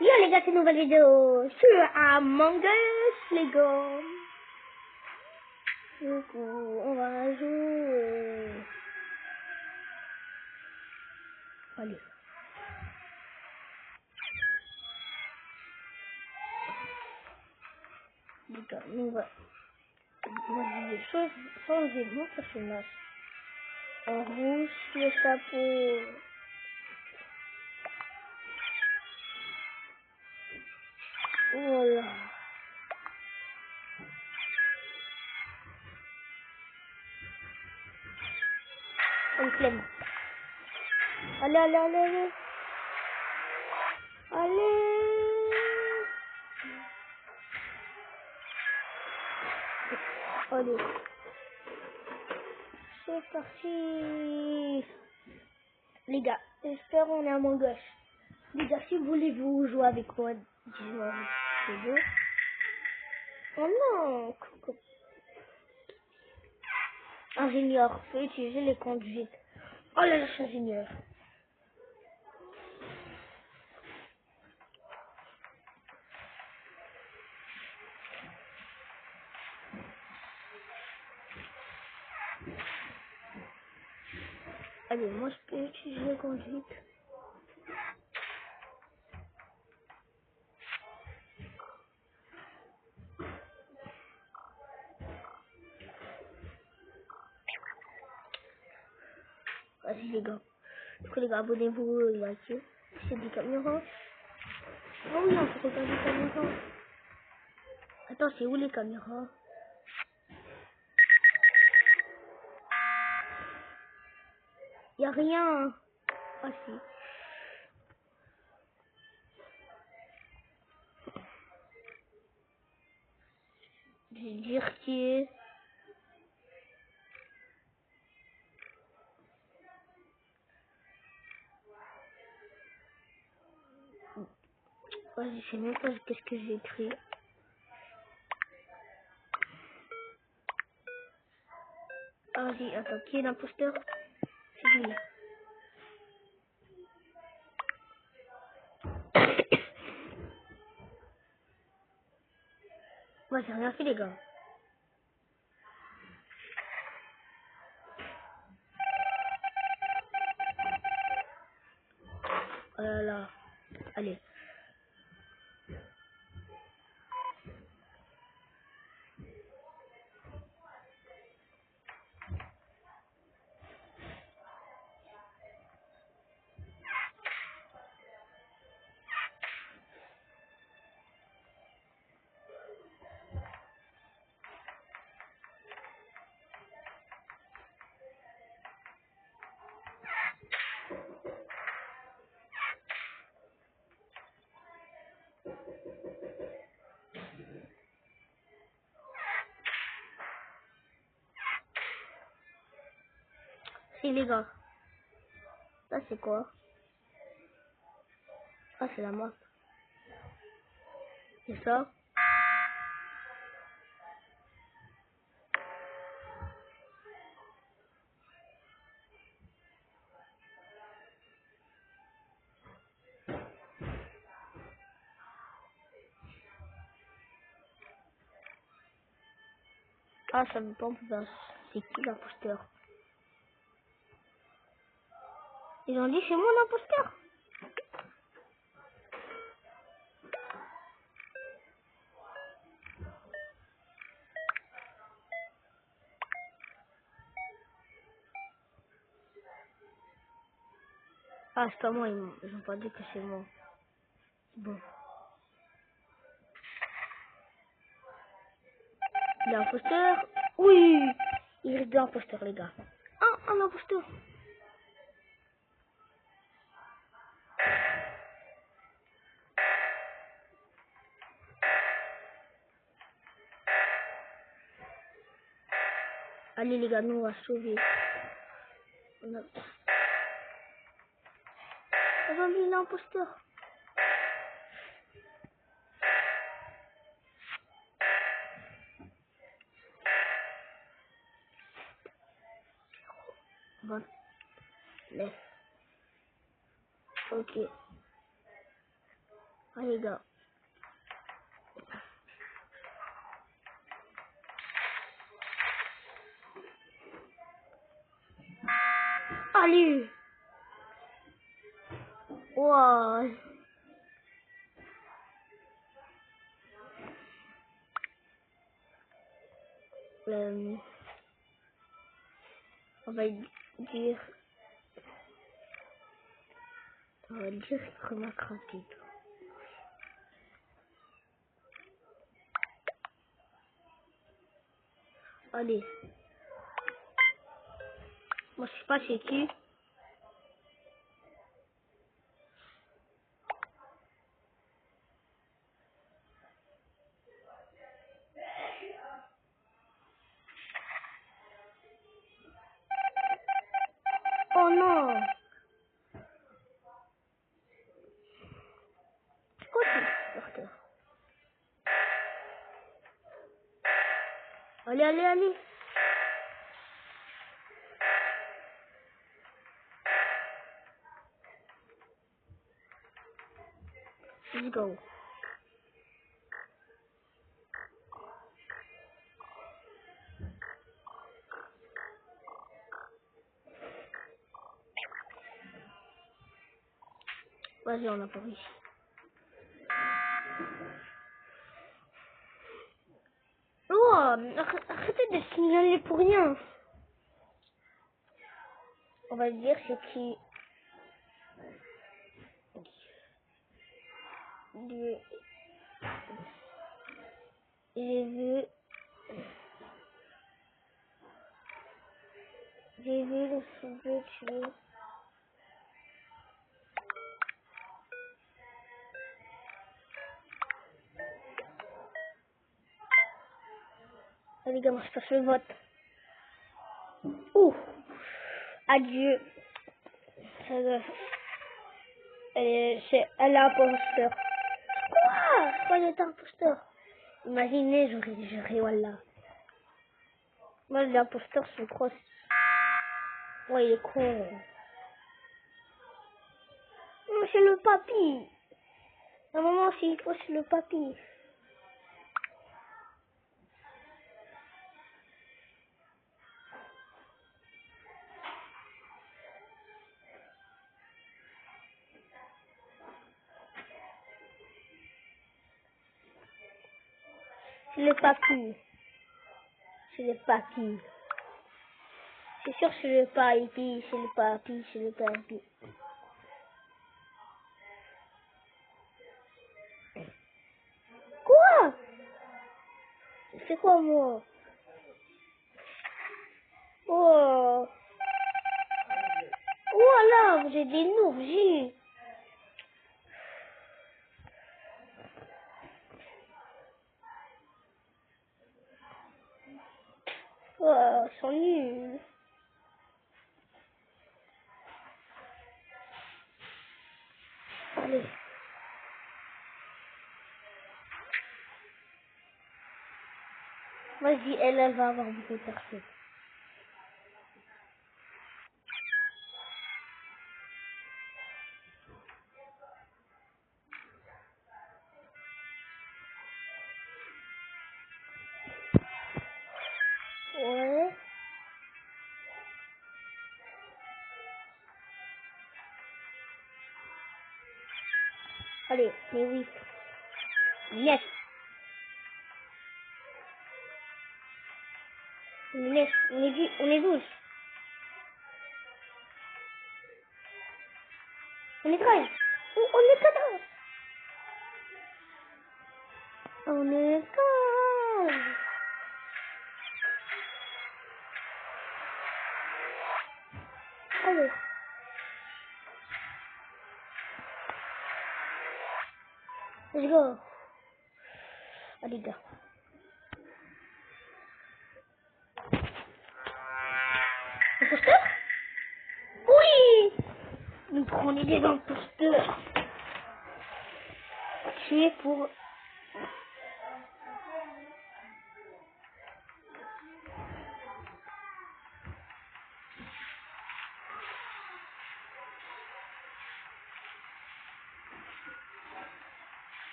Yo les gars, c'est une nouvelle vidéo sur Among Us, les gars. Du coup, on va jouer. Allez. Les gars, on va changer mon personnage. En rouge, le chapeau. Voilà. On flemme. Allez, allez, allez, allez. Allez. Allez. C'est parti. Les gars, j'espère qu'on est Among Us. Les gars, si vous voulez vous jouer avec moi, dis-moi c'est deux. Oh non. Ingénieur, peut utiliser les conduites. Oh là là, je suis ingénieur. Allez, moi je peux utiliser les conduites. Vas-y les gars. Du coup les gars, abonnez-vous, likez. C'est des caméras. Oh oui, on peut regarder les caméras. Attends, c'est où les caméras? Y'a rien. Ah si. J'ai dirty. Vas-y, je sais même pas qu'est-ce que j'ai écrit. Ah, vas-y, attends, qui est l'imposteur? C'est lui. Moi, j'ai rien fait, les gars. Oh là là. Allez. Si, les gars. Ça, c'est quoi? Ah, c'est la map. C'est ça? Ah, ça me pompe. C'est qui l'imposteur? Ils ont dit c'est moi l'imposteur. Ah, c'est pas moi, ils ont pas dit que c'est moi. Bon. L'imposteur? Oui! Il reste de l'imposteur, les gars. Ah, un imposteur. Allez, les gars, nous on va sauver. On a... Ils ont dit l'imposteur. Bon. Laisse. Ok. Ah les gars. Allez. Wow. On va dire... On va dire extrêmement rapide. Allez. Moi je sais pas c'est qui. Oh non. C'est quoi ce porteur? Allez, allez, allez. Let's go. Vas-y, on a pas réussi. Oh, arrêtez de signaler pour rien. On va dire c'est qui. J'ai vu le sujet tuer. Allez, gars, moi je passe le vote. Ouh. Adieu. Elle est imposteur. Quoi? Pourquoi elle est imposteur? Imaginez, j'aurais, voilà. Moi, l'imposteur, je crois. Ouais, il est con. Non, c'est le papy. À un moment, s'il faut, c'est le papy. C'est le papy. C'est le papy. C'est sûr, c'est le papy. C'est le papy. C'est le papy. Quoi? C'est quoi, moi? Oh. Oh là, vous êtes des noobs, j'ai. Oh, ils sont nuls. Allez. Vas-y, elle va avoir beaucoup de personnes. Ouais. Allez, mais oui. Yes. Yes. On est 12. On est 13. Oh, on est 14. On est 15. Allez. Let's go. Allez, gars. Imposteur? Oui! Nous prenons des imposteurs. Tuer pour...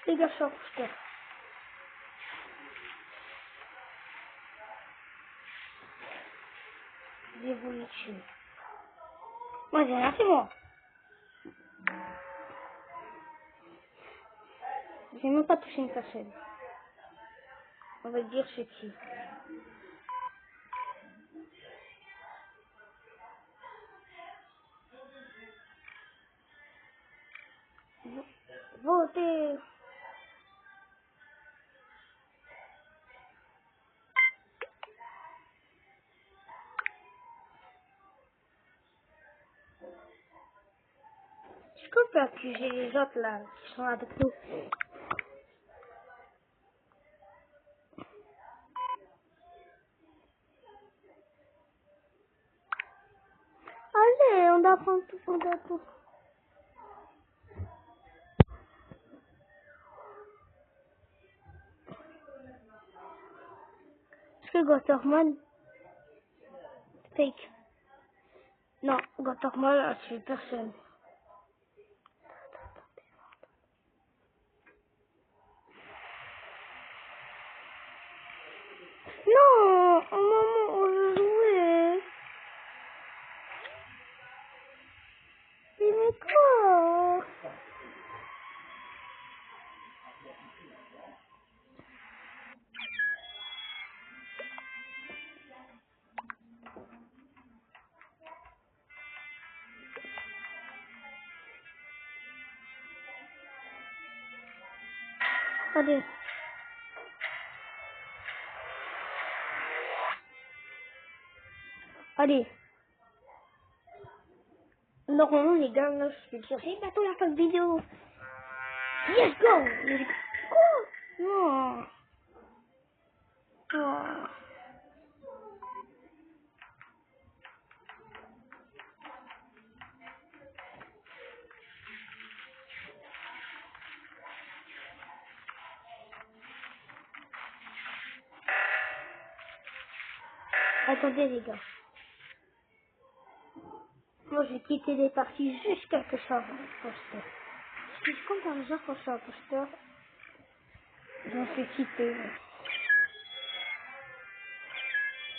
Les gars, je suis un couche-tard. Je vais vous les tuer. Moi, j'ai rien fait, moi. J'ai même pas touché une personne. On va dire c'est qui. Votez. Est-ce qu'on peut accuser les autres là qui sont avec nous? Allez, on doit prendre tout, on doit tout. Est-ce que Gotterman fake? Non, Gotterman a tué personne. Non, maman, on veut jouer. Mais quoi? Allez. Allez. Normalement, les gars, là, je vais dire, c'est bientôt la fin de vidéo. Yes, go! Quoi? Non. Oh. Attendez, les gars. Moi, j'ai quitté les parties jusqu'à que ça imposteur. Parce que comme par exemple, quand je suis imposteur, j'en fais quitter.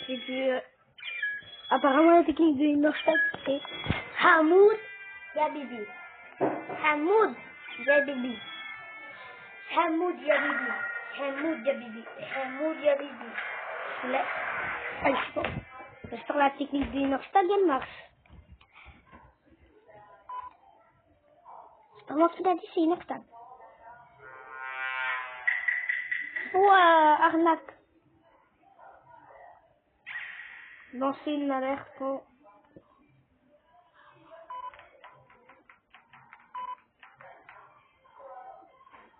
J'ai dit, apparemment, la technique de Norstad, c'est Hamoud Yabibi. Hamoud Yabibi. Hamoud Yabibi. Hamoud Yabibi. Hamoud Yabibi. Là, j'espère la technique de Norstad, elle marche. Comment tu l'as dit, c'est une octave. Ouais, arnaque. Lancer une alerte pour...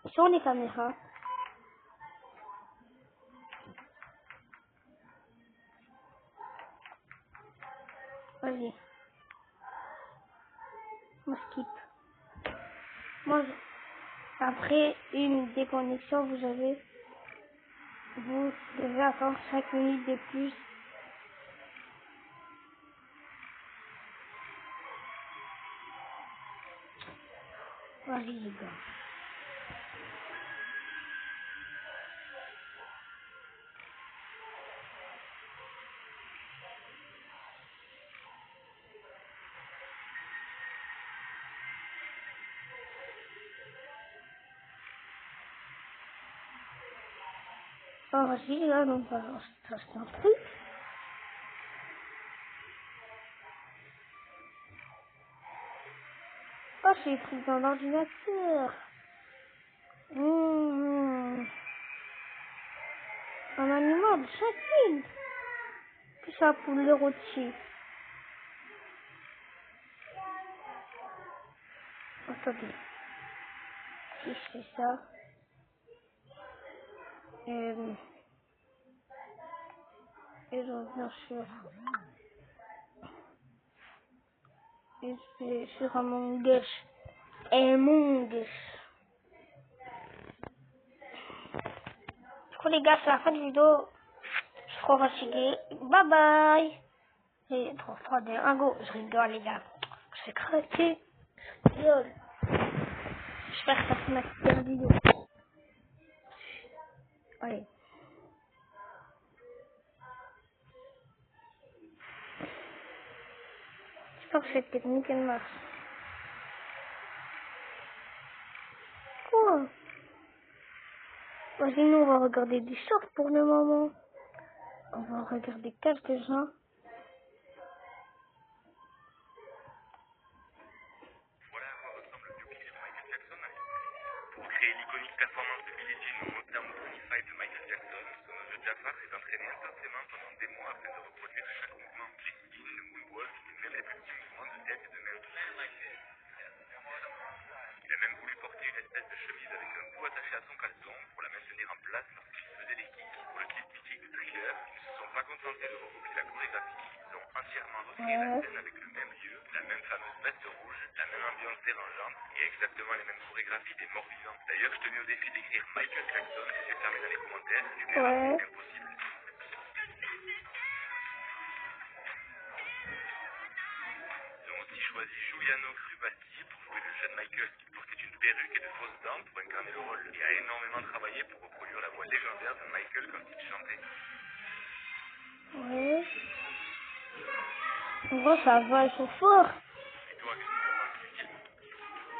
Sur les caméras. Vas-y. Moi, skip. Moi, après une déconnexion, vous devez attendre 5 minutes de plus. Vas-y, les gars. Ah, vas-y, là, donc, ça c'est un truc. Ah, c'est pris dans l'ordinateur. Un animal de 5000. Puis ça pour le rôti. Attendez. Si je fais ça. Et je reviens sur... Et c'est sur Among Us. Among Us. Du coup, les gars, c'est la fin de la vidéo. Je suis trop fatigué. Bye bye. Et 3, 3, 2, 1, go. Je rigole, les gars. Je vais craquer. Je rigole. J'espère que ça fait ma petite vidéo. Allez. J'espère que cette technique elle marche. Quoi? Vas-y, nous on va regarder des shorts pour le moment. On va regarder quelques-uns. Voilà à quoi ressemble le biopic de Michael Jackson. Pour créer l'iconique performance de Billie Jean au Motown 25 de Michael Jackson, son neveu Jafar s'est entraîné intensément pendant des mois afin de reproduire chaque mouvement. Les spins, le moonwalk et même les petits mouvements de tête et de main. Il a même voulu porter une espèce de chemise avec un bout attaché à son caleçon pour la maintenir en place lorsqu'il faisait des kicks. Pour le clip mythique de Thriller, ils ne se sont pas contentés de recopier la chorégraphie, ils ont entièrement recréé la scène avec le même lieu, la même fameuse veste rouge, la même ambiance dérangeante et exactement les mêmes chorégraphies des morts vivants. D'ailleurs, je te mets au défi d'écrire Michael Jackson et de fermer dans les commentaires, tu verras que c'est impossible. Ils ont aussi choisi Giuliano Crubasti pour jouer le jeune Michael qui portait une perruque et de fausses dents pour incarner le rôle. Il a énormément travaillé pour reproduire la voix légendaire de Michael quand il chantait. Ouais. En gros, ça va, ils sont forts. Et toi, qu'est-ce que tu as pensé du film?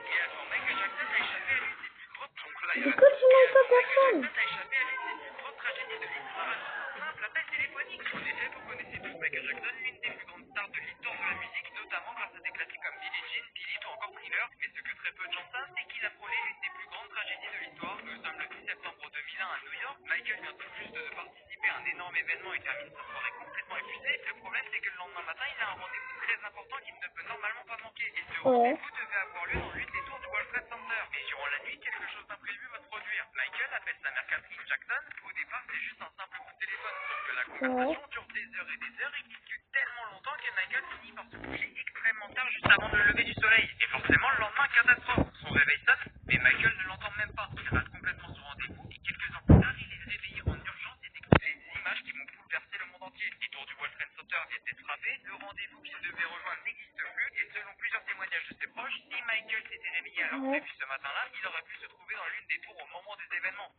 Et attends, Michael Jackson a échappé à l'une des plus grosses... Donc là, il y a... Écoute, je n'ai pas personne. Michael Jackson a échappé à l'une des plus grosses tragédies de l'histoire. Un truc tout simple, l'appel téléphonique. En effet, vous connaissez tous Michael Jackson, l'une des plus grandes stars de l'histoire de la musique, notamment grâce à des classiques comme Billie Jean, Billie ou encore Thriller. Mais ce que très peu de gens savent, c'est qu'il a frôlé l'une des plus grandes tragédies de l'histoire. Nous sommes le 10 septembre 2001 à New York. Michael vient tout juste de participer à un énorme événement et termine sa soirée complètement épuisé. Le problème, c'est que le lendemain matin, il a un rendez-vous très important qu'il ne peut normalement pas manquer. Et ce rendez-vous devait avoir lieu dans l'une des tours du World Trade Center. Mais durant la nuit, quelque chose d'imprévu va se produire. Michael appelle sa mère Catherine Jackson. Au départ, c'est juste un simple coup de téléphone. Sauf que la conversation dure des heures et des heures et discute tellement longtemps que Michael finit par se coucher extrêmement tard juste avant le lever du soleil. Et forcément, le lendemain, catastrophe. Son réveil sonne, mais Michael ne l'entend même pas. Il rate complètement son rendez-vous et quelques heures plus tard, il est réveillé en urgence et découvre des images qui vont bouleverser le monde entier. Les tours du World Trade Center viennent d'être frappées, le rendez-vous qu'il devait rejoindre n'existe plus et selon plusieurs témoignages de ses proches, si Michael s'était réveillé à l'heure prévue ce matin-là, il aurait pu se trouver dans l'une des tours au moment des événements.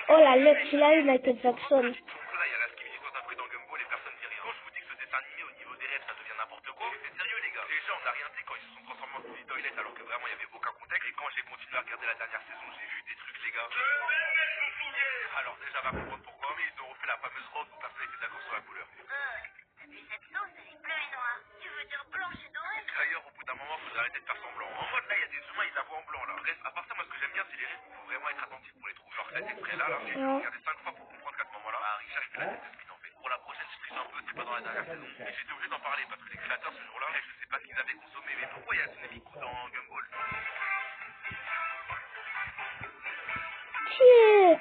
Oh, la lettre qu'il a eu, Michael Jackson. Donc là, il y a la skimini quand après dans Gumball et personne dit rien. Quand je vous dis que ce dessin animé au niveau des rêves, ça devient n'importe quoi, c'est sérieux les gars. Déjà, on n'a rien dit quand ils se sont transformés en Silly Toilet alors que vraiment il n'y avait aucun contexte. Et quand j'ai continué à regarder la dernière saison, j'ai vu des trucs les gars. Alors déjà, va comprendre pourquoi, mais ils ont refait la fameuse robe où personne n'était d'accord sur la couleur. Et puis cette sauce, elle est bleue et noire. Tu veux dire blanche et dorée? D'ailleurs, au bout d'un moment, faut arrêter de faire semblant. En mode là, il y a des humains, ils la voient en blanc là. Bref, à part ça, moi ce que j'aime bien, c'est les rêves où il faut vraiment être attentif pour les trouver. Genre cet extrait là, j'ai dû regarder 5 fois pour comprendre qu'à ce moment-là, Richard, je fais la tête de spin en fait. Pour la prochaine, je triche un peu, c'est pas dans la dernière saison. Et j'étais obligé d'en parler parce que les créateurs ce jour-là, je sais pas ce qu'ils avaient consommé, mais pourquoi il y a Tsunemiku dans Gumball? Tiens.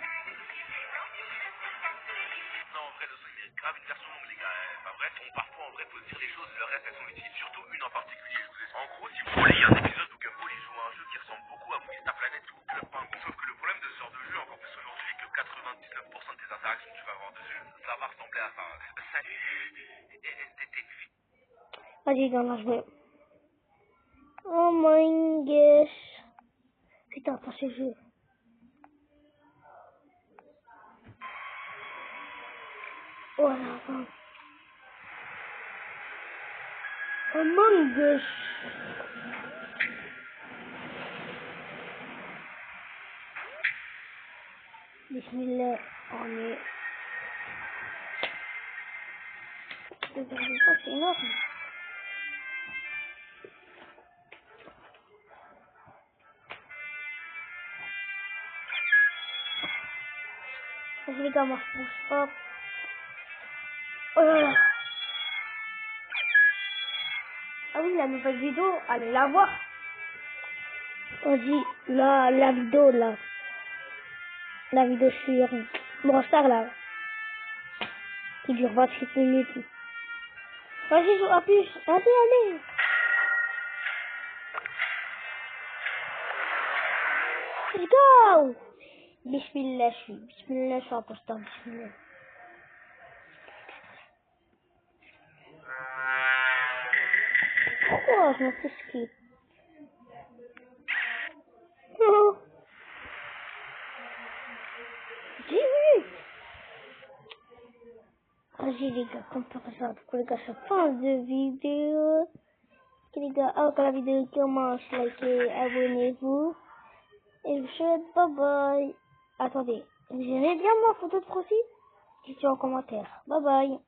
Non, en vrai, le son il mérite grave une version longue, les gars. Pas vrai. Bon, parfois, en vrai, faut se dire les choses, le reste, elles sont utiles. Surtout une en particulier, je vous explique. En gros, si vous voulez, il y a un épisode où Gumball il joue à un jeu qui ressemble beaucoup à Boogie Star Planet ou Club Penguin. Sauf que le problème de ce genre de jeu, encore plus aujourd'hui, est que 99% de tes interactions que tu vas avoir dessus, ça va ressembler à ça. Salut, Vas-y, on va jouer. Oh my gosh. Putain, pas ce jeu. Oh la vache. Among Us. Bismillah, on est... C'est énorme. Vas-y les gars, moi je pousse. Hop. Oh là là. Ah oui, la nouvelle vidéo, allez la voir. Vas-y, la vidéo là. La vidéo sur Brostar là. Qui dure 28 minutes. Vas-y, joue à plus. Allez. Let's go. Bismillah, Bismillah, je suis imposteur. Bismillah. Pourquoi je me fais skip? Oh. J'ai vu. Vas-y les gars, comme par ça, du coup les gars, c'est fin de vidéo. Ok les gars, avant que la vidéo commence, likez, abonnez-vous. Et je vous souhaite bye bye. Attendez, vous aimez bien ma photo de profil? Dites-le en commentaire. Bye bye.